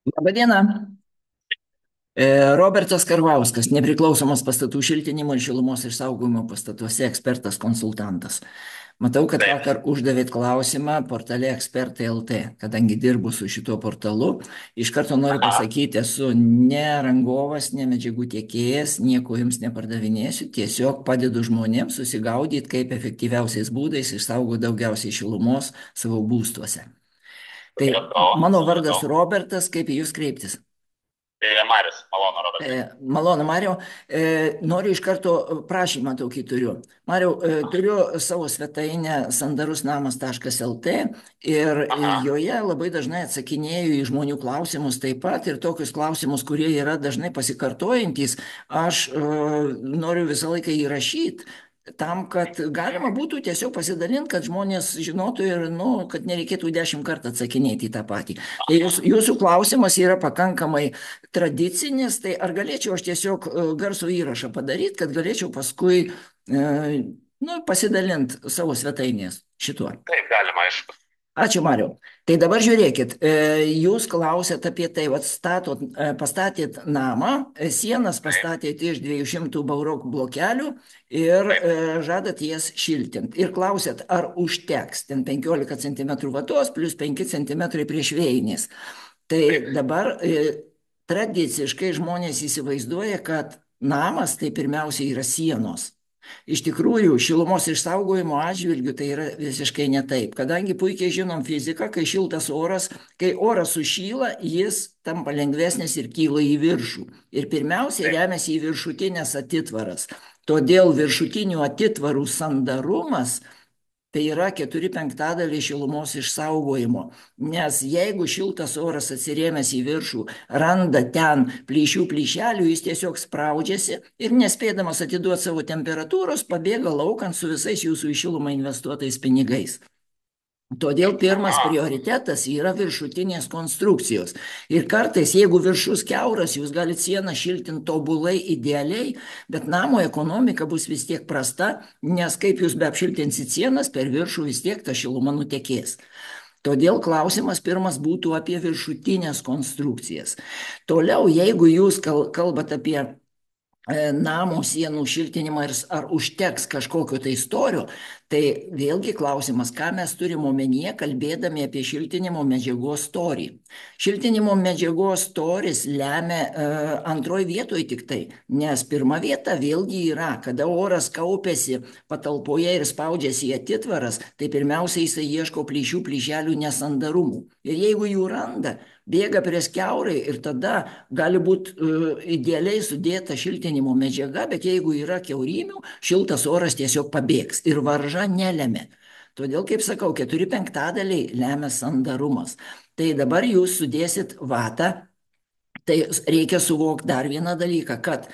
Labadiena. Robertas Karvauskas, nepriklausomas pastatų šiltinimo ir šilumos išsaugojimo pastatuose ekspertas konsultantas. Matau, kad Taip. vakar uždavėt klausimą portale Ekspertai LT, kadangi dirbu su šituo portalu. Iš karto noriu Aha. pasakyti, esu ne rangovas, ne medžiagų tiekėjas, nieko jums nepardavinėsiu, tiesiog padedu žmonėms susigaudyti, kaip efektyviausiais būdais išsaugoti daugiausiai šilumos savo būstuose. Tai Supratau, mano supratau. vardas Robertas, kaip į jūs kreiptis? Marius, malonu, Robertai. Malonu, Mariau. Noriu iš karto prašymą tokį turiu. Mariau, turiu savo svetainę sandarusnamas.lt ir Aha. joje labai dažnai atsakinėju į žmonių klausimus taip pat ir tokius klausimus, kurie yra dažnai pasikartojantys, aš noriu visą laiką įrašyti tam, kad galima būtų tiesiog pasidalinti, kad žmonės žinotų ir, nu, kad nereikėtų 10 kartų atsakinėti į tą patį. Tai jūsų klausimas yra pakankamai tradicinis, tai ar galėčiau aš tiesiog garso įrašą padaryti, kad galėčiau paskui nu, pasidalinti savo svetainės šituo. Taip, galima, aišku. Ačiū, Mariau. Tai dabar žiūrėkit, jūs klausėt apie tai, vat pastatėt namą, sienas Taip, pastatėt iš 200 baurok blokelių ir taip, žadat jas šiltinti. Ir klausėt, ar užteks ten 15 cm vatos plus 5 cm prieš vėjinės. Tai taip, dabar tradiciškai žmonės įsivaizduoja, kad namas tai pirmiausia yra sienos. Iš tikrųjų, šilumos išsaugojimo atžvilgių tai yra visiškai ne taip, kadangi puikiai žinom fiziką, kai šiltas oras, kai oras sušyla, jis tampa lengvesnis ir kyla į viršų. Ir pirmiausia taip. remiasi į viršutinės atitvaras. Todėl viršutinių atitvarų sandarumas tai yra 4/5 šilumos išsaugojimo. Nes jeigu šiltas oras atsirėmęs į viršų randa ten plyšių plyšelių, jis tiesiog spraudžiasi ir nespėdamas atiduoti savo temperatūros, pabėga laukant su visais jūsų į šilumą investuotais pinigais. Todėl pirmas Aha. prioritetas yra viršutinės konstrukcijos. Ir kartais, jeigu viršus kiauras, jūs galite sieną šiltinti tobulai, idealiai, bet namo ekonomika bus vis tiek prasta, nes kaip jūs be apšiltinsit sienas, per viršų vis tiek ta šiluma nutekės. Todėl klausimas pirmas būtų apie viršutinės konstrukcijas. Toliau, jeigu jūs kalbat apie namo sienų šiltinimą ir ar užteks kažkokio tai storio, tai vėlgi klausimas, ką mes turim omenyje, kalbėdami apie šiltinimo medžiagos storį. Šiltinimo medžiagos storis lemia antroji vietoje tik tai, nes pirma vieta vėlgi yra, kada oras kaupiasi patalpoje ir spaudžiasi į atitvaras, tai pirmiausia jisai ieško plyšių, plyšelių nesandarumų. Ir jeigu jų randa, bėga prie skiaurai ir tada gali būti idealiai sudėta šiltinimo medžiaga, bet jeigu yra kiaurimių, šiltas oras tiesiog pabėgs ir varža nelemia. Todėl, kaip sakau, 4/5 lemia sandarumas. Tai dabar jūs sudėsit vatą. Tai reikia suvokti dar vieną dalyką, kad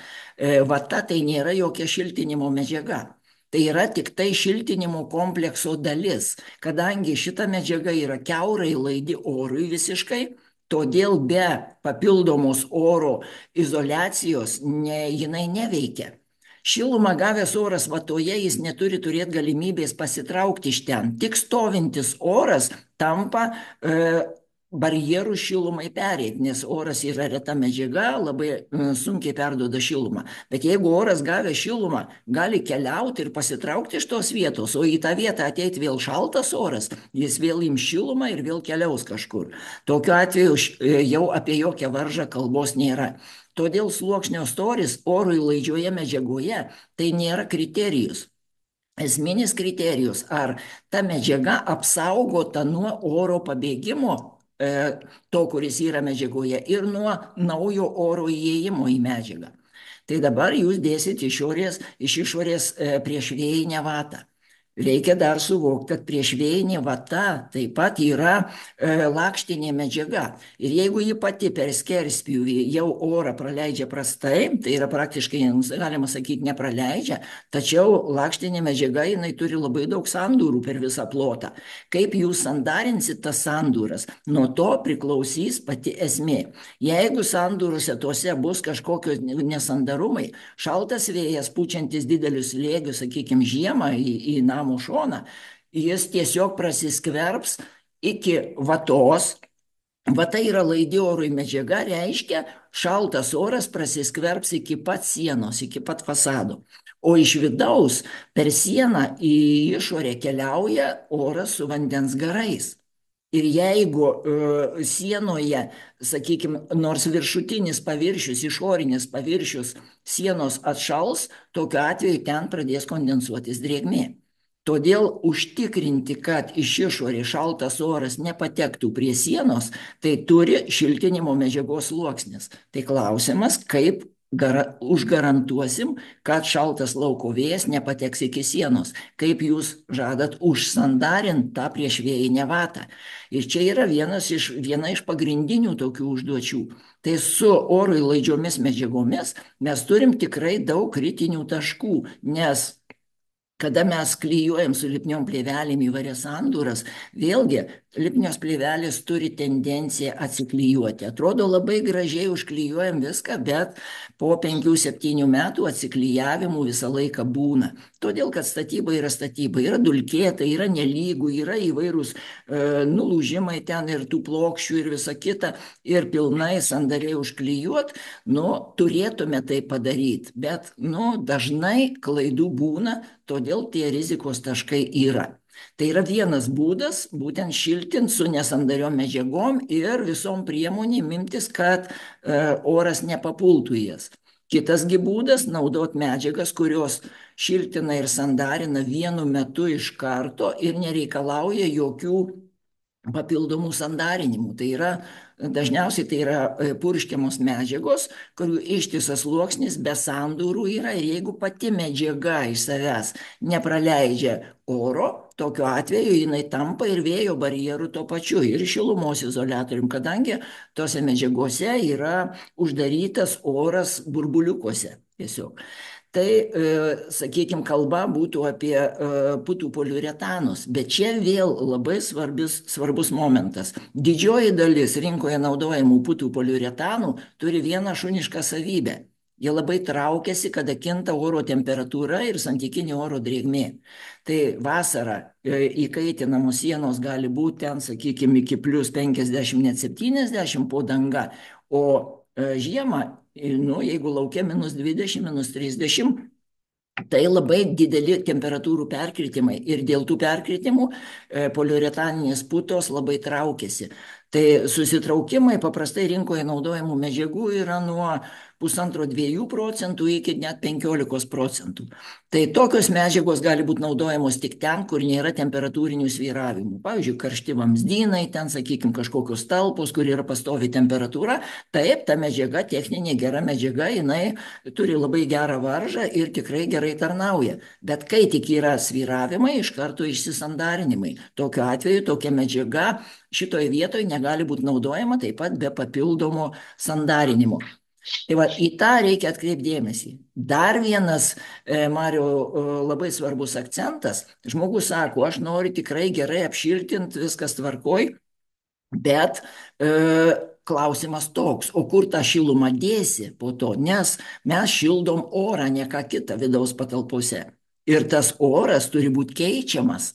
vata tai nėra jokia šiltinimo medžiaga. Tai yra tik tai šiltinimo komplekso dalis, kadangi šita medžiaga yra kiaurai laidi orui visiškai, todėl be papildomos oro izoliacijos jinai neveikia. Šilumą gavęs oras vatoje jis neturi turėti galimybės pasitraukti iš ten. Tik stovintis oras tampa barjerų šilumai pereiti, nes oras yra reta medžiaga, labai sunkiai perduoda šilumą. Bet jeigu oras gavęs šilumą gali keliauti ir pasitraukti iš tos vietos, o į tą vietą ateiti vėl šaltas oras, jis vėl ims šilumą ir vėl keliaus kažkur. Tokiu atveju jau apie jokią varžą kalbos nėra. Todėl sluoksnio storis orui laidžioje medžiagoje tai nėra kriterijus. Esminis kriterijus, ar ta medžiaga apsaugota nuo oro pabėgimo, to, kuris yra medžiagoje, ir nuo naujo oro įėjimo į medžiagą. Tai dabar jūs dėsit iš išorės priešvėjinę vatą. Reikia dar suvokti, kad priešvėjinė vata taip pat yra lakštinė medžiaga. Ir jeigu ji pati per skerspjūvį jau orą praleidžia prastai, tai yra praktiškai, galima sakyti, nepraleidžia, tačiau lakštinė medžiaga jinai turi labai daug sandūrų per visą plotą. Kaip jūs sandarinsit tas sandūras, nuo to priklausys pati esmė. Jeigu sandūrose tuose bus kažkokios nesandarumai, šaltas vėjas pučiantis didelius slėgius, sakykime, žiemą į namo šoną, jis tiesiog prasiskverbs iki vatos Va tai yra laidi orui medžiaga, reiškia, šaltas oras prasiskverbs iki pat sienos, iki pat fasado. O iš vidaus per sieną į išorę keliauja oras su vandens garais. Ir jeigu sienoje, sakykime, nors viršutinis paviršius, išorinis paviršius sienos atšals, tokiu atveju ten pradės kondensuotis drėgmė. Todėl užtikrinti, kad iš išorės šaltas oras nepatektų prie sienos, tai turi šiltinimo medžiagos sluoksnis. Tai klausimas, kaip užgarantuosim, kad šaltas lauko vėjas nepateks iki sienos, kaip jūs žadat užsandarinti tą priešvėjinę vatą. Ir čia yra viena iš pagrindinių tokių užduočių. Tai su orui laidžiomis medžiagomis mes turim tikrai daug kritinių taškų, nes kada mes klyjuojam su lipniom plėvelėm įvairias sandūras, vėlgi lipnios plėvelės turi tendenciją atsiklyjuoti. Atrodo labai gražiai užklyjuojam viską, bet po 5-7 metų atsiklyjavimų visą laiką būna. Todėl, kad statyba, yra dulkėta, yra nelygų, yra įvairūs nulūžimai ten ir tų plokščių ir visa kita, ir pilnai sandariai užklyjuot, turėtume tai padaryti, bet dažnai klaidų būna, todėl tie rizikos taškai yra. Tai yra vienas būdas būtent šiltinti su nesandariom medžiagom ir visom priemonėm imtis, kad oras nepapultų į jas. Kitasgi būdas naudoti medžiagas, kurios šiltina ir sandarina vienu metu iš karto ir nereikalauja jokių papildomų sandarinimų. Tai yra, dažniausiai tai yra purškiamos medžiagos, kurių ištisas sluoksnis be sandūrų yra, ir jeigu pati medžiaga iš savęs nepraleidžia oro, tokiu atveju jinai tampa ir vėjo barjerų tuo pačiu, ir šilumos izoliatorium, kadangi tose medžiagose yra uždarytas oras burbuliukuose tiesiog. Tai, sakykime, kalba būtų apie putų poliuretanus, bet čia vėl labai svarbus momentas. Didžioji dalis rinkoje naudojamų putų poliuretanų turi vieną šunišką savybę. Jie labai traukiasi, kada kinta oro temperatūra ir santykinė oro drėgmė. Tai vasarą įkaitinamos sienos gali būti ten, sakykime, iki plus 50, net 70 po danga, o žiemą, jeigu laukia minus 20, minus 30, tai labai dideli temperatūrų perkritimai, ir dėl tų perkritimų poliuretaninės putos labai traukiasi. Tai susitraukimai paprastai rinkoje naudojamų medžiagų yra nuo 1,5–2% iki net 15%. Tai tokios medžiagos gali būti naudojamos tik ten, kur nėra temperatūrinių svyravimų. Pavyzdžiui, karšti vamzdynai, ten, sakykime, kažkokios talpos, kur yra pastovi temperatūra. Taip, ta medžiaga, techninė gera medžiaga, jinai turi labai gerą varžą ir tikrai gerai tarnauja. Bet kai tik yra svyravimai, iš karto išsisandarinimai. Tokiu atveju tokia medžiaga šitoje vietoje negali būti naudojama, taip pat be papildomo sandarinimo. Tai va, į tą reikia atkreipdėmėsi. Dar vienas, Mariau, labai svarbus akcentas. Žmogus sako, aš noriu tikrai gerai apšiltinti, viskas tvarkoj, bet klausimas toks, o kur tą šilumą dėsi po to, nes mes šildom orą, ne ką kitą vidaus patalpose. Ir tas oras turi būti keičiamas.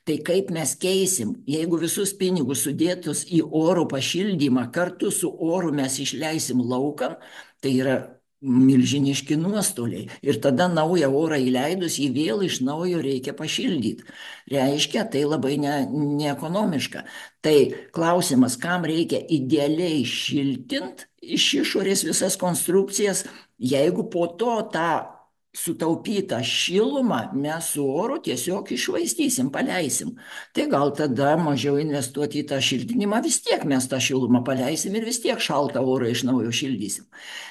Tai kaip mes keisim, jeigu visus pinigus sudėtus į oro pašildymą kartu su oru mes išleisim laukan, tai yra milžiniški nuostoliai. Ir tada naują orą įleidus, jį vėl iš naujo reikia pašildyti. Reiškia, tai labai neekonomiška. Tai klausimas, kam reikia idealiai šiltint iš išorės visas konstrukcijas, jeigu po to tą sutaupytą šilumą mes su oru tiesiog iššvaistysim, paleisim. Tai gal tada mažiau investuoti į tą šiltinimą, vis tiek mes tą šilumą paleisim ir vis tiek šaltą orą iš naujo šildysim.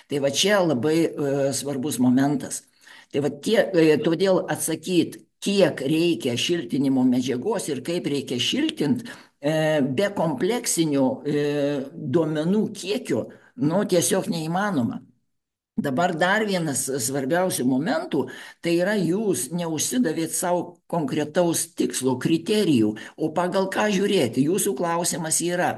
Tai va čia labai svarbus momentas. Tai va todėl atsakyti, kiek reikia šiltinimo medžiagos ir kaip reikia šiltinti, be kompleksinių duomenų kiekio, tiesiog neįmanoma. Dabar dar vienas svarbiausių momentų, tai yra jūs neužsidavėt savo konkretaus tikslo, kriterijų, o pagal ką žiūrėti. Jūsų klausimas yra,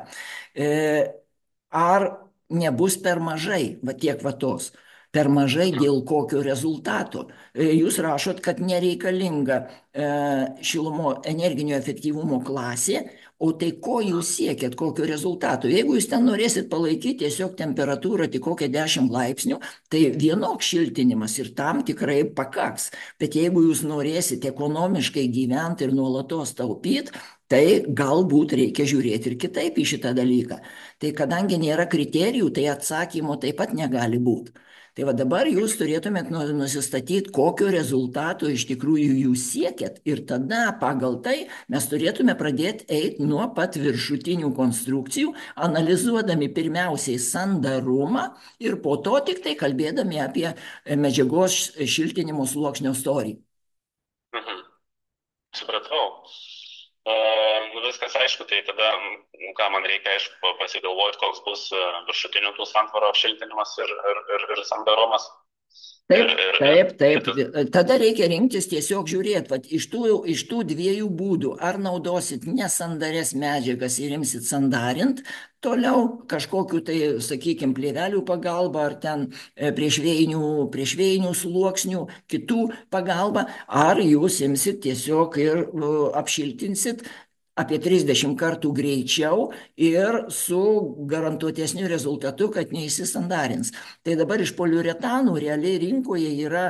ar nebus per mažai tiek vatos. Per mažai dėl kokio rezultato. Jūs rašot, kad nereikalinga šilumo energinio efektyvumo klasė, o tai ko jūs siekiat, kokio rezultato? Jeigu jūs ten norėsit palaikyti tiesiog temperatūrą tik kokią 10 laipsnių, tai vienoks šiltinimas ir tam tikrai pakaks. Bet jeigu jūs norėsit ekonomiškai gyventi ir nuolatos taupyti, tai galbūt reikia žiūrėti ir kitaip į šitą dalyką. Tai kadangi nėra kriterijų, tai atsakymo taip pat negali būti. Tai va dabar jūs turėtumėt nusistatyti, kokio rezultato iš tikrųjų jūs siekiat ir tada pagal tai mes turėtume pradėti eiti nuo pat viršutinių konstrukcijų, analizuodami pirmiausiai sandarumą ir po to tik tai kalbėdami apie medžiagos šiltinimo sluoksnio storį. Mhm. Supratau. Viskas aišku, tai tada, ką man reikia, aišku, pasigalvoti, koks bus viršutinių tų santvaro apšiltinimas ir sandarumas. Taip. Tada reikia rinktis tiesiog žiūrėti, vat, iš tų dviejų būdų, ar naudosit nesandarės medžiagas ir imsit sandarint, toliau kažkokiu tai, sakykime, plėvelių pagalba, ar ten priešvėjinių sluoksnių, kitų pagalba, ar jūs imsit tiesiog ir apšiltinsit apie 30 kartų greičiau ir su garantuotesniu rezultatu, kad neįsisandarins. Tai dabar iš poliuretanų realiai rinkoje yra,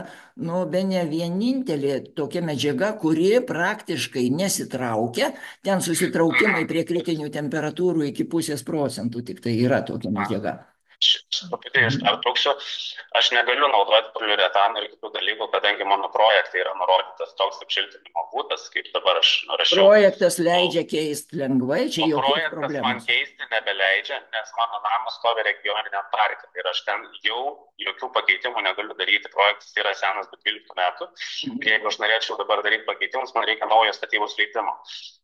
bene vienintelė tokia medžiaga, kuri praktiškai nesitraukia, ten susitraukimai prie kritinių temperatūrų iki 0,5%, tik tai yra tokia medžiaga. Truputį aš pertrauksiu, aš negaliu naudoti poliuretanų ir kitų dalykų, kadangi mano projekte yra nurodytas toks apšiltinimo būdas, kaip dabar aš nurašiau. Projektas leidžia keisti lengvai, čia jokios Projektas problemos. man keisti nebeleidžia, nes mano namas stovi regioninė parke ir aš ten jau jokių pakeitimų negaliu daryti. Projektas yra senas, bet 12 metų. Jeigu aš norėčiau dabar daryti pakeitimus, man reikia naujo statybos leidimo.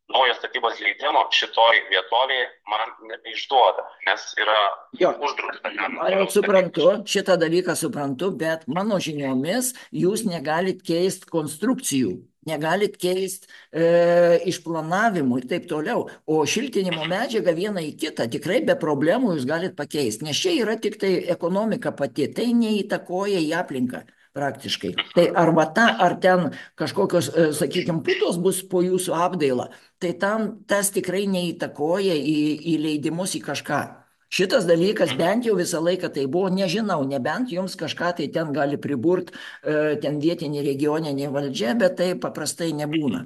Naujo statybos leidimo šitoj vietovėje man nebeišduoda, nes yra uždrausta. Aš suprantu, šitą dalyką suprantu, bet mano žiniomis jūs negalit keisti konstrukcijų, negalit keisti išplanavimų ir taip toliau, o šiltinimo medžiagą vieną į kitą tikrai be problemų jūs galit pakeisti, nes čia yra tik tai ekonomika pati, tai neįtakoja į aplinką praktiškai. Tai arbata, ar ten kažkokios, sakykime, putos bus po jūsų apdaila, tai tas tikrai neįtakoja į leidimus į kažką. Šitas dalykas bent jau visą laiką tai buvo, nežinau, nebent jums kažką tai ten gali priburt ten vietinė regioninė valdžia, bet tai paprastai nebūna.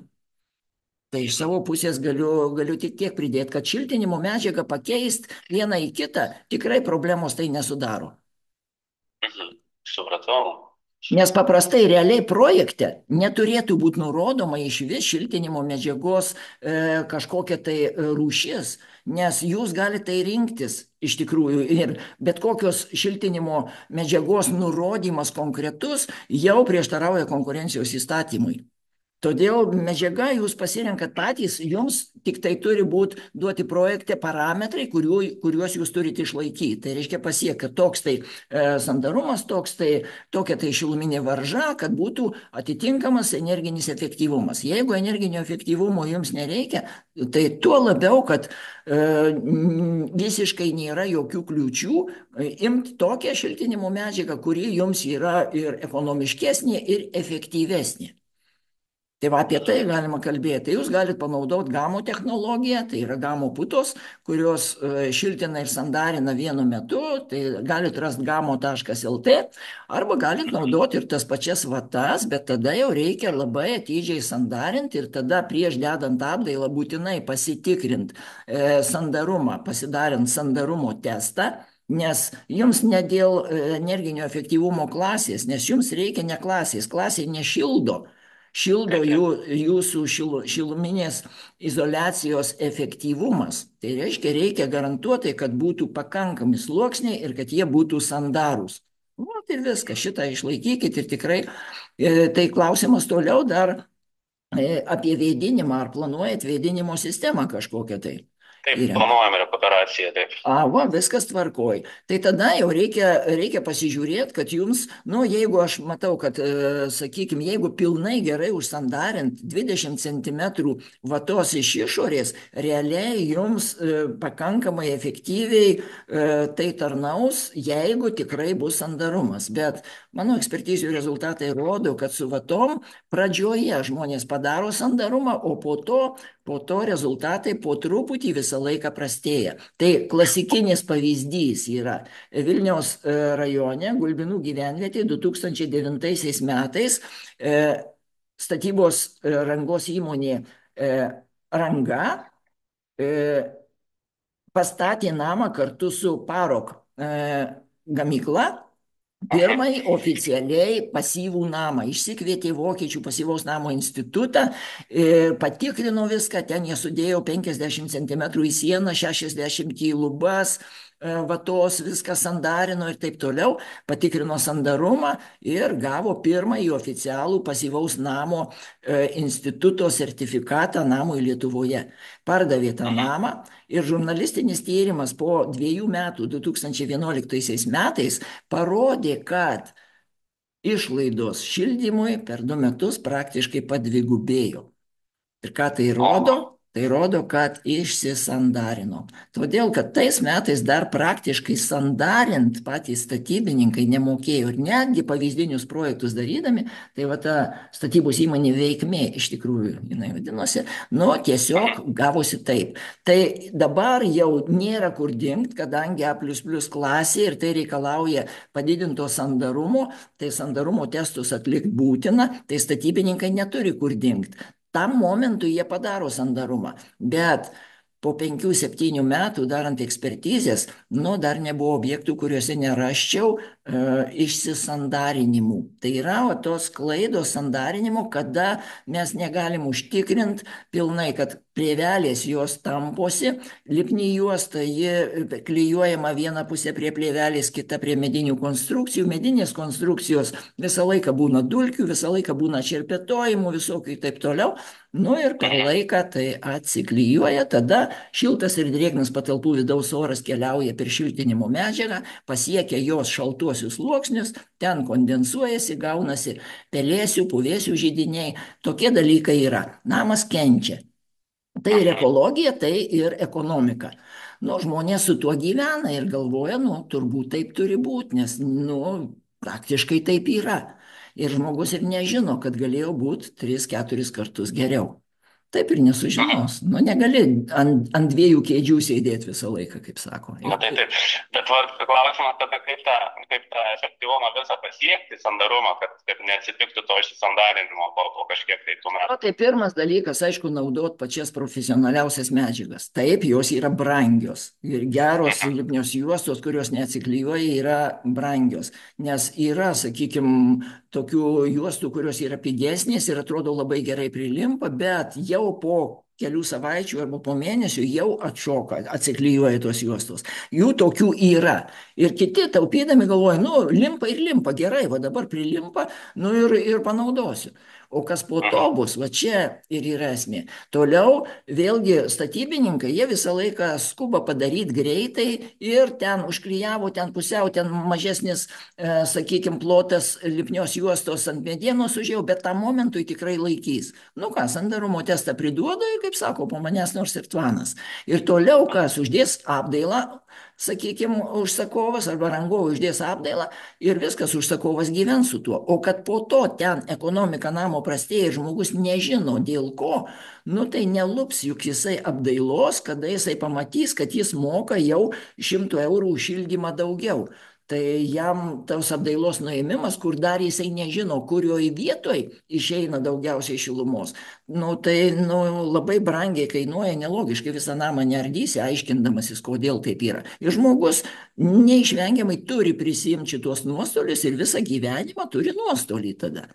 Tai iš savo pusės galiu tik tiek pridėti, kad šiltinimo medžiagą pakeisti vieną į kitą tikrai problemos tai nesudaro. Supratau. Nes paprastai realiai projekte neturėtų būti nurodoma iš vis šiltinimo medžiagos kažkokia tai rūšis, nes jūs galite tai rinktis iš tikrųjų ir bet kokios šiltinimo medžiagos nurodymas konkretus jau prieštarauja konkurencijos įstatymui. Todėl medžiaga jūs pasirenkat patys, jums tik tai turi būti duoti projekte parametrai, kuriuos jūs turite išlaikyti. Tai reiškia pasiekti toks tai sandarumas, tokia tai šiluminė varža, kad būtų atitinkamas energinis efektyvumas. Jeigu energinio efektyvumo jums nereikia, tai tuo labiau, kad visiškai nėra jokių kliūčių imti tokią šiltinimo medžiagą, kuri jums yra ir ekonomiškesnė, ir efektyvesnė. Tai va apie tai galima kalbėti. Jūs galite panaudoti gamo technologiją, tai yra gamo putos, kurios šiltina ir sandarina vienu metu, tai galite rasti gamo.lt, arba galite naudoti ir tas pačias vatas, bet tada jau reikia labai atidžiai sandarinti ir tada prieš dedant apdailą būtinai pasitikrinti sandarumą, pasidarant sandarumo testą, nes jums ne dėl energinio efektyvumo klasės, nes jums reikia ne klasės, klasė nešildo. Šildo jūsų šiluminės izoliacijos efektyvumas. Tai reikia garantuotai, kad būtų pakankami sluoksniai ir kad jie būtų sandarūs. Ir viską, šitą išlaikykit ir tikrai, tai klausimas toliau dar apie vėdinimą, ar planuojat vėdinimo sistemą kažkokią tai. Taip, planuojame rekuperaciją, taip. Va, viskas tvarkoj. Tai tada jau reikia pasižiūrėti, kad jums, nu, jeigu aš matau, kad, sakykime, jeigu pilnai gerai užsandarint 20 cm vatos iš išorės, realiai jums pakankamai efektyviai tai tarnaus, jeigu tikrai bus sandarumas. Bet mano ekspertizių rezultatai rodo, kad su vatom pradžioje žmonės padaro sandarumą, o po to rezultatai po truputį visą laiką prastėja. Tai klasikinis pavyzdys yra Vilniaus rajone, Gulbinų gyvenvietė 2009 metais statybos rangos įmonė Ranga pastatė namą kartu su Parok gamykla, pirmai oficialiai pasyvų namą. Išsikvietė Vokiečių pasyvaus namo institutą ir patikrino viską. Ten jie sudėjo 50 cm į sieną, 60 į lubas, vatos, viską sandarino ir taip toliau. Patikrino sandarumą ir gavo pirmąjį oficialų pasyvaus namo instituto sertifikatą namui Lietuvoje. Pardavė tą namą ir žurnalistinis tyrimas po 2 metų, 2011 metais, parodė, kad išlaidos šildymui per 2 metus praktiškai padvigubėjo. Ir ką tai rodo? Tai rodo, kad išsisandarino. Todėl, kad tais metais dar praktiškai sandarint patys statybininkai nemokėjo. Ir netgi pavyzdinius projektus darydami, tai va ta statybos įmonė Veikmė, iš tikrųjų, jinai vadinosi, nu tiesiog gavosi taip. Tai dabar jau nėra kur dingt, kadangi A++ klasė ir tai reikalauja padidinto sandarumo, tai sandarumo testus atlikti būtina, tai statybininkai neturi kur dingt. Tam momentui jie padaro sandarumą, bet po 5-7 metų darant ekspertizės, nu, dar nebuvo objektų, kuriuose neraščiau išsisandarinimų. Tai yra tos klaidos sandarinimo, kada mes negalim užtikrinti pilnai, kad plėvelės jos tamposi, lipni juosta, ji klijuojama viena pusė prie plėvelės, kita prie medinių konstrukcijų. Medinės konstrukcijos visą laiką būna dulkių, visą laiką būna čerpetojimų, visokių ir taip toliau. Nu ir per laiką tai atsiklijuoja, tada šiltas ir drėgnas patalpų vidaus oras keliauja per šiltinimo medžiagą, pasiekia jos šaltuosius sluoksnius, ten kondensuojasi, gaunasi pelėsių, puvėsių židiniai. Tokie dalykai yra. Namas kenčia. Tai ir ekologija, tai ir ekonomika. Nu, žmonės su tuo gyvena ir galvoja, nu, turbūt taip turi būti, nes, nu, praktiškai taip yra. Ir žmogus ir nežino, kad galėjo būti 3-4 kartus geriau. Taip ir nesužinos. Nu, negali ant 2 kėdžių sėdėti visą laiką, kaip sako. Na tai taip. Bet klausimas tada, kaip tą efektyvumą visą pasiekti, sandarumą, kad neatsitiktų to išsisandarinimo po kažkiek tai tų metų. Tai pirmas dalykas, aišku, naudot pačias profesionaliausias medžiagas. Taip, jos yra brangios. Ir geros lipnios juostos, kurios neatsiklijuoja, yra brangios. Nes yra, sakykime, tokių juostų, kurios yra pigesnės ir atrodo labai gerai prilimpa, bet jau po kelių savaičių arba po mėnesių jau atšoka, atsiklijuoja tos juostos. Jų tokių yra. Ir kiti taupydami galvoja, nu, limpa ir limpa, gerai, va dabar prilimpa, nu ir panaudosiu. O kas po to bus, va čia ir yra esmė. Toliau, vėlgi, statybininkai, jie visą laiką skuba padaryti greitai ir ten užklijavo, ten pusiau, ten mažesnis, sakykime, plotas lipnios juostos ant medienos užėjau, bet tam momentui tikrai laikys. Nu ką, sandarumo testą priduoda ir, kaip sako, po manęs nors ir tvanas. Ir toliau, kas uždės apdailą, sakykime, užsakovas arba rangovas uždės apdailą ir viskas, užsakovas gyvens su tuo. O kad po to ten ekonomika namo prastėja ir žmogus nežino dėl ko, nu tai nelups juk jisai apdailos, kada jisai pamatys, kad jis moka jau 100 eurų už šildymą daugiau. Tai jam tos apdailos nuėmimas, kur dar jisai nežino, kurioj vietoj išeina daugiausiai šilumos. Nu, tai labai brangiai kainuoja, nelogiškai visą namą neardysi, aiškindamasis, kodėl taip yra. Ir žmogus neišvengiamai turi prisimti tuos nuostolius ir visą gyvenimą turi nuostolį tada.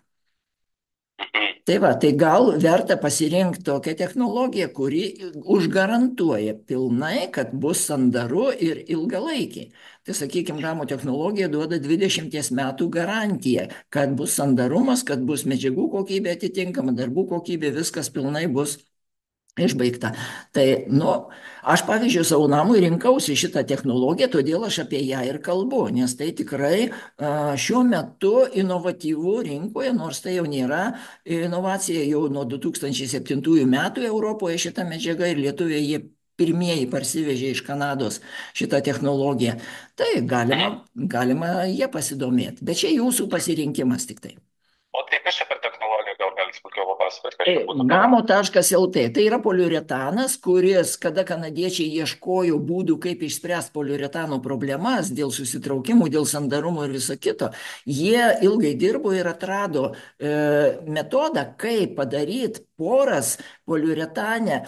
Tai va, tai gal verta pasirinkti tokią technologiją, kuri užgarantuoja pilnai, kad bus sandaru ir ilgalaikiai. Tai, sakykime, namo technologija duoda 20 metų garantiją, kad bus sandarumas, kad bus medžiagų kokybė atitinkama, darbų kokybė, viskas pilnai bus išbaigta. Tai, nu, aš pavyzdžiui savo namui rinkausi šitą technologiją, todėl aš apie ją ir kalbu, nes tai tikrai šiuo metu inovatyvų rinkoje, nors tai jau nėra inovacija, jau nuo 2007 metų Europoje šita medžiaga ir lietuviai jie pirmieji parsivežė iš Kanados šitą technologiją. Tai galima jie pasidomėti, bet čia jūsų pasirinkimas tik tai. O tai kas čia per technologija, gal galite smulkiau papasakoti, kas čia būtų? Gamo.lt tai yra poliuretanas, kuris, kada kanadiečiai ieškojo būdų, kaip išspręsti poliuretano problemas dėl susitraukimų, dėl sandarumo ir viso kito, jie ilgai dirbo ir atrado metodą, kaip padaryti poras poliuretane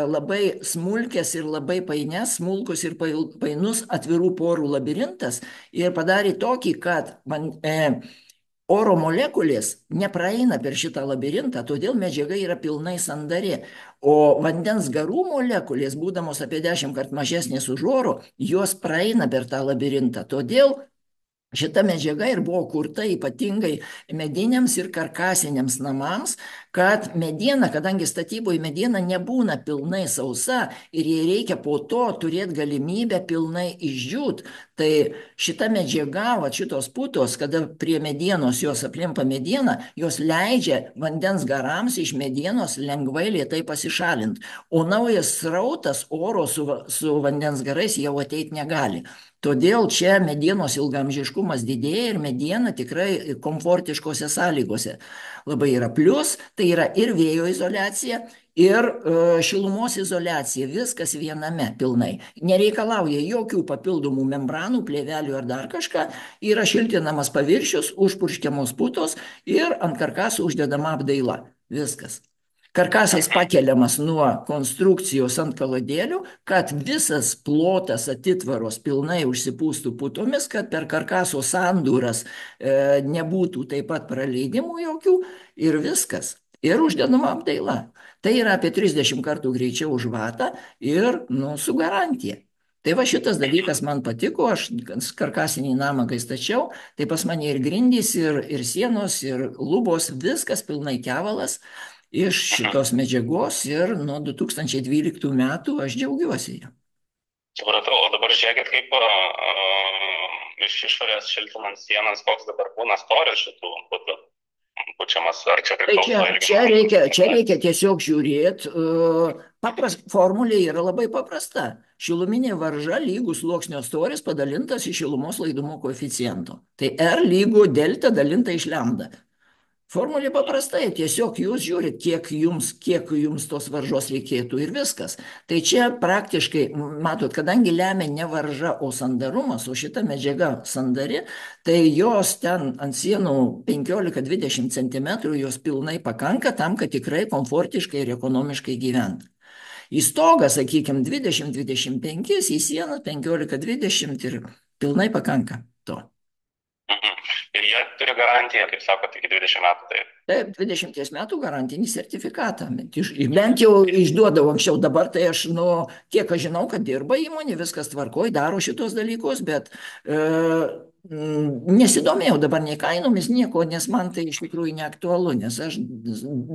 labai smulkės ir labai paines, smulkus ir painus atvirų porų labirintas ir padarė tokį, kad oro molekulės nepraeina per šitą labirintą, todėl medžiaga yra pilnai sandari. O vandens garų molekulės, būdamos apie 10 kartų mažesnės už oro, jos praeina per tą labirintą. Todėl šita medžiaga ir buvo kurta ypatingai mediniams ir karkasiniams namams, kad mediena, kadangi statyboje mediena nebūna pilnai sausa ir jai reikia po to turėti galimybę pilnai išdžiūt, tai šita medžiaga, va šitos putos, kada prie medienos jos aplimpa medieną, jos leidžia vandens garams iš medienos lengvai lėtai pasišalinti, o naujas srautas oro su vandens garais jau ateiti negali. Todėl čia medienos ilgaamžiškumas didėja ir mediena tikrai komfortiškose sąlygose labai yra. Plius tai yra ir vėjo izoliacija, ir šilumos izoliacija, viskas viename pilnai. Nereikalauja jokių papildomų membranų, plėvelių ar dar kažką, yra šiltinamas paviršius, užpurškiamos putos ir ant karkaso uždedama apdaila. Viskas. Karkasas pakeliamas nuo konstrukcijos ant kaladėlių, kad visas plotas atitvaros pilnai užsipūstų putomis, kad per karkaso sandūras nebūtų taip pat praleidimų jokių ir viskas. Ir uždedama apdaila. Tai yra apie 30 kartų greičiau už vatą ir su garantija. Tai va šitas dalykas man patiko, aš karkasinį namą, kai stačiau, tai pas mane ir grindys, ir sienos, ir lubos, viskas pilnai kevalas iš šitos medžiagos ir nuo 2012 metų aš džiaugiuosi ją. Supratau, o dabar žiūrėkit, kaip iš išorės šiltinant sienas, koks dabar būna storis šitų putų pučiamas, ar čia priklauso? Tai čia reikia tiesiog žiūrėti, formulė yra labai paprasta. Šiluminė varža lygus sluoksnio storis padalintas iš šilumos laidumo koeficiento. Tai R lygu delta dalinta iš lambda. Formulė paprastai, tiesiog jūs žiūrit, kiek jums tos varžos reikėtų ir viskas. Tai čia praktiškai, matot, kadangi lemia ne varža, o sandarumas, o šita medžiaga sandari, tai jos ten ant sienų 15-20 cm jos pilnai pakanka tam, kad tikrai komfortiškai ir ekonomiškai gyventų. Į stogą, sakykime, 20-25, į sieną 15-20 ir pilnai pakanka to. Ir jie turi garantiją, kaip sakot, iki 20 metų. Taip, 20 metų garantinį sertifikatą. Bent jau išduodavau anksčiau, dabar tai aš, kiek aš žinau, kad dirba įmonė, viskas tvarkoj, daro šitos dalykus, bet nesidomėjau dabar nei kainomis, nieko, nes man tai iš tikrųjų neaktualu, nes aš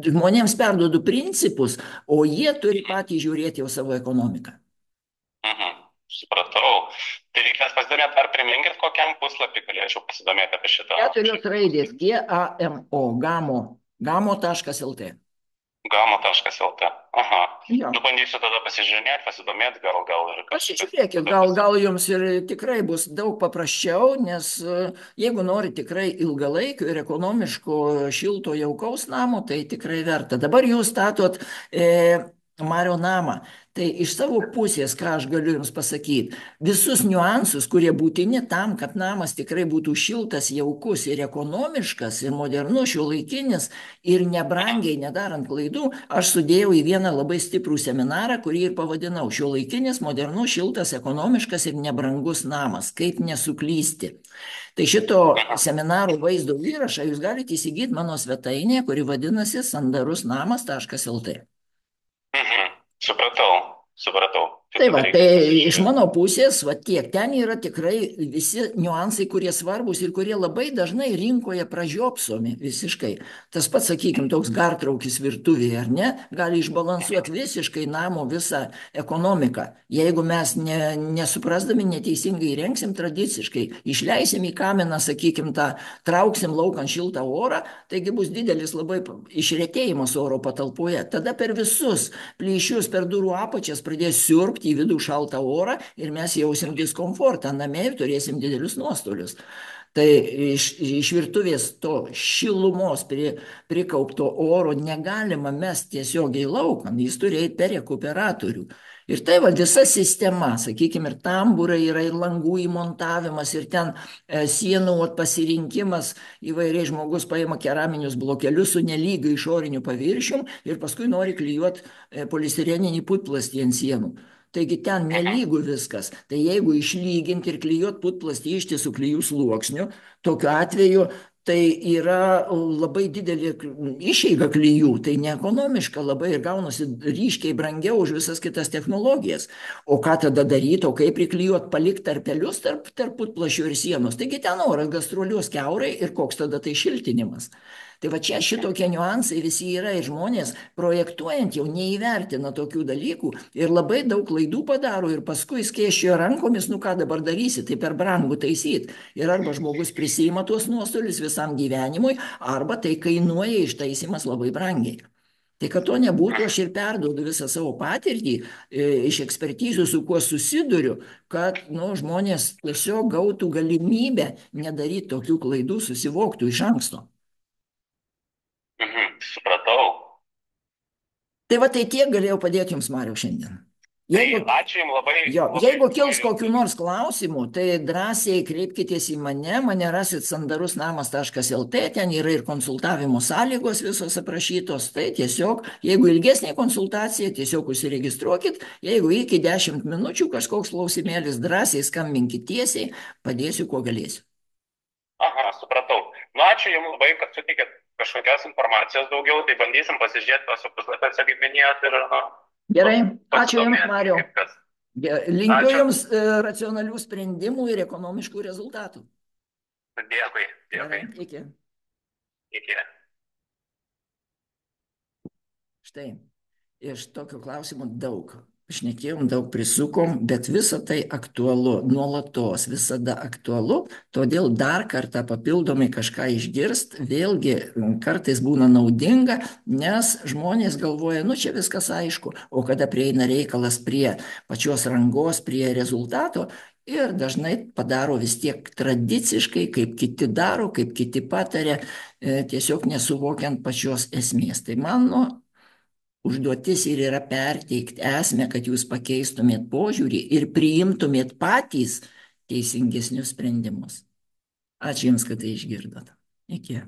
žmonėms perduodu principus, o jie turi patys žiūrėti jau savo ekonomiką. Supratau. Tai reikės pasidomėti, ar priminkit, kokiam puslapį galėčiau pasidomėti apie šitą. 4 raidės, GAMO, gamo.lt. Gamo.lt. Aha. Bandysiu tada pasižiūrėti, pasidomėti, gal ir kažkas. Pasižiūrėkit, gal jums ir tikrai bus daug paprasčiau, nes jeigu nori tikrai ilgalaikio ir ekonomiško šilto jaukaus namo, tai tikrai verta. Dabar jūs statot Mario namą. Tai iš savo pusės, ką aš galiu jums pasakyti, visus niuansus, kurie būtini tam, kad namas tikrai būtų šiltas, jaukus ir ekonomiškas, ir modernus, šiuolaikinis, ir nebrangiai, nedarant klaidų, aš sudėjau į vieną labai stiprų seminarą, kurį ir pavadinau šiuolaikinis, modernus, šiltas, ekonomiškas ir nebrangus namas, kaip nesuklysti. Tai šito seminaro vaizdo įrašą jūs galite įsigyti mano svetainėje, kuri vadinasi sandarusnamas.lt. Supratau. Tai Šitą va, reikia tai iš pasižiūrėti. mano pusės, va tiek, ten yra tikrai visi niuansai, kurie svarbus ir kurie labai dažnai rinkoje pražiopsomi visiškai. Tas pats, sakykime, toks gartraukis virtuvėje, ar ne, gali išbalansuoti visiškai namo visą ekonomiką. Jeigu mes nesuprasdami neteisingai įrengsim tradiciškai, išleisim į kaminą, sakykime, tą trauksim laukan šiltą orą, taigi bus didelis labai išretėjimas oro patalpoje. Tada per visus plyšius, per durų apačias pradės siurbti į vidų šaltą orą ir mes jausim diskomfortą namie ir turėsim didelius nuostolius. Tai iš virtuvės to šilumos prikaupto oro negalima mesti tiesiogiai laukan, jis turi eiti per rekuperatorių. Ir tai va visa sistema, sakykime, ir tambūrai yra, ir langų įmontavimas, ir ten sienų pasirinkimas, įvairiai žmogus paima keraminius blokelius su nelygiu išoriniu paviršium ir paskui nori klijuoti polistireninį putplastį ant sienų. Taigi ten nelygų viskas. Tai jeigu išlyginti ir klijuoti putplastį ištisų klijų sluoksnių, tokiu atveju tai yra labai didelė išeiga klijų, tai neekonomiška labai ir gaunasi ryškiai brangiau už visas kitas technologijas. O ką tada daryti, o kaip priklijuoti, palikti tarpelius tarp putplašio ir sienos. Taigi ten oras gastroliuos kiaurai ir koks tada tai šiltinimas. Tai va čia šitokie niuansai visi yra ir žmonės projektuojant jau neįvertina tokių dalykų ir labai daug klaidų padaro ir paskui skėsčioja rankomis, nu ką dabar darysi, tai per brangu taisyti. Ir arba žmogus prisima tuos nuostolius visam gyvenimui, arba tai kainuoja ištaisymas labai brangiai. Tai kad to nebūtų, aš ir perduodu visą savo patirtį iš ekspertyzų, su kuo susiduriu, kad žmonės tiesiog gautų galimybę nedaryti tokių klaidų, susivoktų iš anksto. Supratau. Tai va tai tiek galėjau padėti jums, Mariau, šiandien. Jeigu, Ačiū Jums labai. jeigu kils kokių nors klausimų, tai drąsiai kreipkitės į mane rasit sandarusnamas.lt, ten yra ir konsultavimo sąlygos visos aprašytos, tai tiesiog, jeigu ilgesnė konsultacija, tiesiog užsiregistruokit, jeigu iki 10 minučių kažkoks klausimėlis, drąsiai skambinkit tiesiai, padėsiu, kuo galėsiu. Aha, supratau. Nu, ačiū Jums labai, kad sutikėt kažkokios informacijos daugiau, tai bandysim pasižiūrėti tose puslapiuose, kaip minėjot, ir Gerai, ačiū Jums, Mariau. Linkiu Ačiū. Jums racionalių sprendimų ir ekonomiškų rezultatų. Dėkui. Gerai, iki. Iki. Štai, iš tokių klausimų daug. Šnekėjom, daug prisukom, bet visa tai aktualu, nuolatos, visada aktualu, todėl dar kartą papildomai kažką išgirst, vėlgi kartais būna naudinga, nes žmonės galvoja, nu čia viskas aišku, o kada prieina reikalas prie pačios rangos, prie rezultato, ir dažnai padaro vis tiek tradiciškai, kaip kiti daro, kaip kiti patarė, tiesiog nesuvokiant pačios esmės. Tai mano užduotis ir yra perteikti esmę, kad jūs pakeistumėt požiūrį ir priimtumėt patys teisingesnius sprendimus. Ačiū Jums, kad tai išgirdot. Iki.